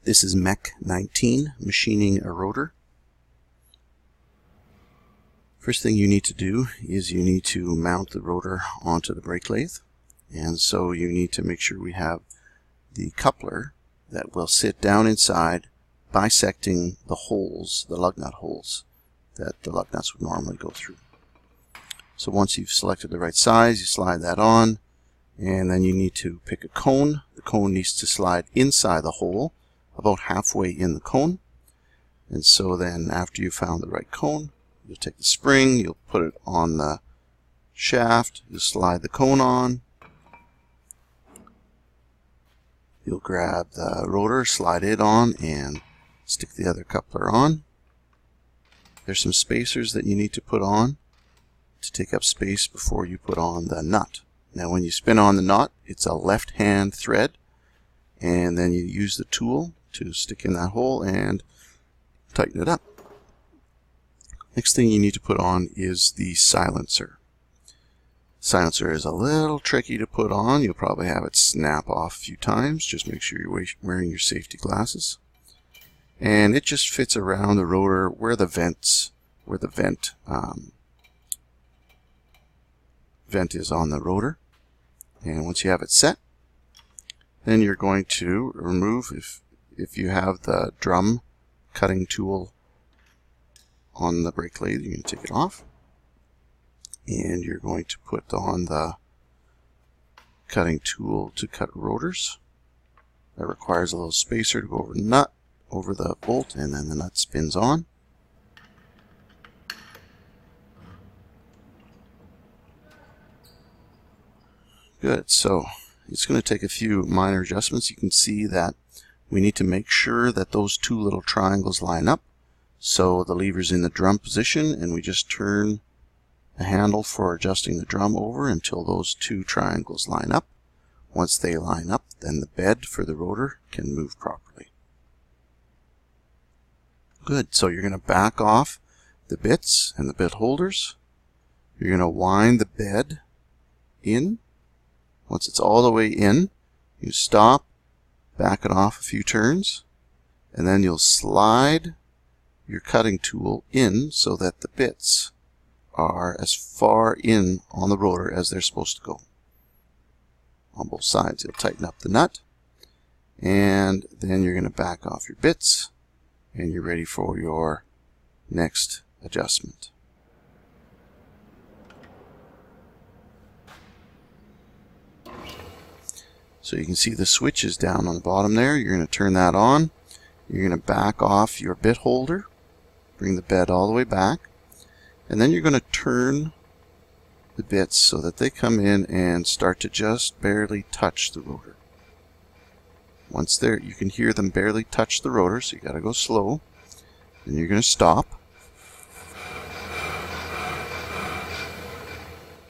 This is Mech 19, machining a rotor. First thing you need to do is you need to mount the rotor onto the brake lathe. And so you need to make sure we have the coupler that will sit down inside, bisecting the holes, the lug nut holes that the lug nuts would normally go through. So once you've selected the right size, you slide that on, and then you need to pick a cone. The cone needs to slide inside the hole, about halfway in the cone. And so then after you've found the right cone, you'll take the spring, you'll put it on the shaft, you'll slide the cone on, you'll grab the rotor, slide it on, and stick the other coupler on. There's some spacers that you need to put on to take up space before you put on the nut. Now when you spin on the nut, it's a left-hand thread, and then you use the tool to stick in that hole and tighten it up. Next thing you need to put on is the silencer. Silencer is a little tricky to put on. You'll probably have it snap off a few times. Just make sure you're wearing your safety glasses. And it just fits around the rotor where the vent is on the rotor. And once you have it set, then you're going to remove, if you have the drum cutting tool on the brake lathe, you're going to take it off. And you're going to put on the cutting tool to cut rotors. That requires a little spacer to go over the nut, over the bolt, and then the nut spins on. Good, so it's going to take a few minor adjustments. You can see that we need to make sure that those two little triangles line up. So the lever's in the drum position, and we just turn the handle for adjusting the drum over until those two triangles line up. Once they line up, then the bed for the rotor can move properly. Good, so you're going to back off the bits and the bit holders. You're going to wind the bed in. Once it's all the way in, you stop, back it off a few turns, and then you'll slide your cutting tool in so that the bits are as far in on the rotor as they're supposed to go. On both sides, you'll tighten up the nut, and then you're going to back off your bits, and you're ready for your next adjustment. So you can see the switch is down on the bottom there. You're going to turn that on. You're going to back off your bit holder, bring the bed all the way back, and then you're going to turn the bits so that they come in and start to just barely touch the rotor. Once there, you can hear them barely touch the rotor, so you got to go slow. Then you're going to stop.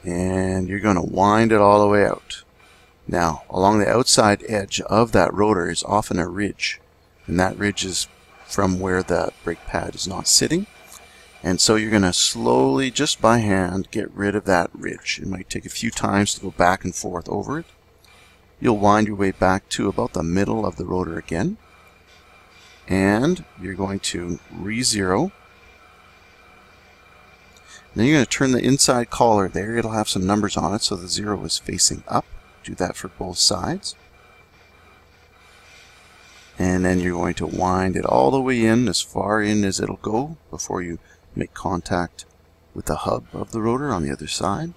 And you're going to wind it all the way out. Now, along the outside edge of that rotor is often a ridge, and that ridge is from where the brake pad is not sitting. And so you're going to slowly, just by hand, get rid of that ridge. It might take a few times to go back and forth over it. You'll wind your way back to about the middle of the rotor again, and you're going to re-zero. Then you're going to turn the inside collar there. It'll have some numbers on it, so the 0 is facing up. Do that for both sides. And then you're going to wind it all the way in, as far in as it'll go, before you make contact with the hub of the rotor on the other side.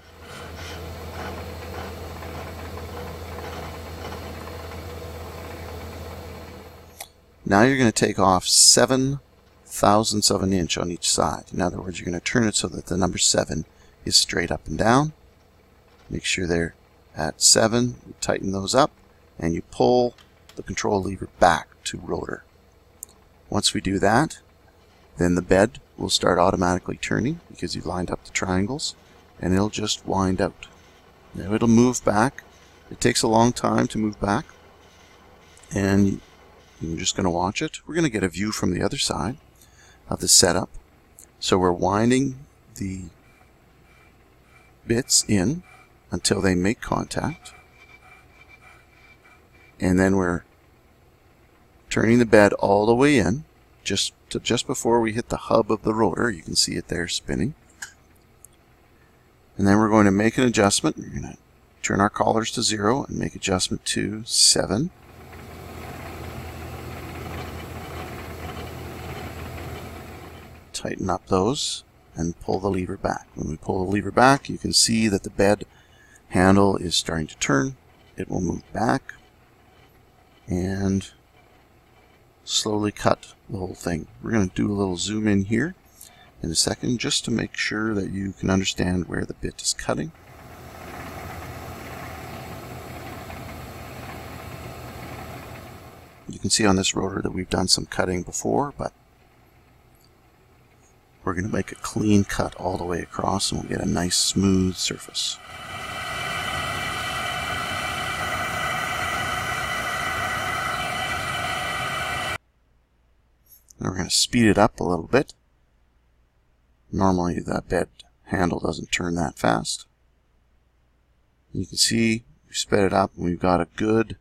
Now you're going to take off 7/1000ths of an inch on each side. In other words, you're going to turn it so that the number 7 is straight up and down. Make sure they're at 7, you tighten those up, and you pull the control lever back to rotor. Once we do that, then the bed will start automatically turning because you've lined up the triangles, and it'll just wind out. Now it'll move back. It takes a long time to move back, and you're just going to watch it. We're going to get a view from the other side of the setup. So we're winding the bits in until they make contact, and then we're turning the bed all the way in, just before we hit the hub of the rotor. You can see it there spinning. And then we're going to make an adjustment. We're going to turn our collars to 0 and make adjustment to 7. Tighten up those and pull the lever back. When we pull the lever back, you can see that the bed handle is starting to turn. It will move back and slowly cut the whole thing. We're going to do a little zoom in here in a second just to make sure that you can understand where the bit is cutting. You can see on this rotor that we've done some cutting before, but we're going to make a clean cut all the way across and we'll get a nice smooth surface. Now we're going to speed it up a little bit. Normally that bed handle doesn't turn that fast. You can see we sped it up and we've got a good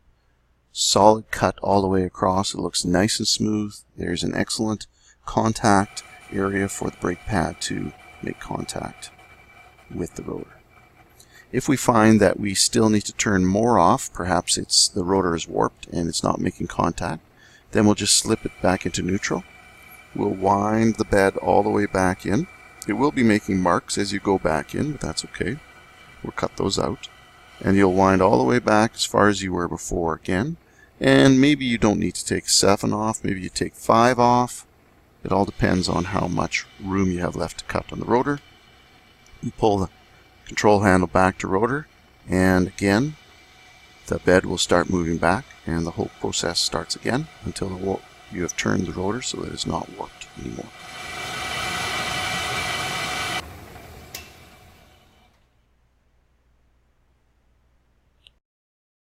solid cut all the way across. It looks nice and smooth. There's an excellent contact area for the brake pad to make contact with the rotor. If we find that we still need to turn more off, perhaps it's the rotor is warped and it's not making contact, then we'll just slip it back into neutral. We'll wind the bed all the way back in. It will be making marks as you go back in, but that's okay. We'll cut those out. And you'll wind all the way back as far as you were before again. And maybe you don't need to take 7 off, maybe you take 5 off. It all depends on how much room you have left to cut on the rotor. You pull the control handle back to rotor, and again the bed will start moving back and the whole process starts again until you have turned the rotor so that it's not warped anymore.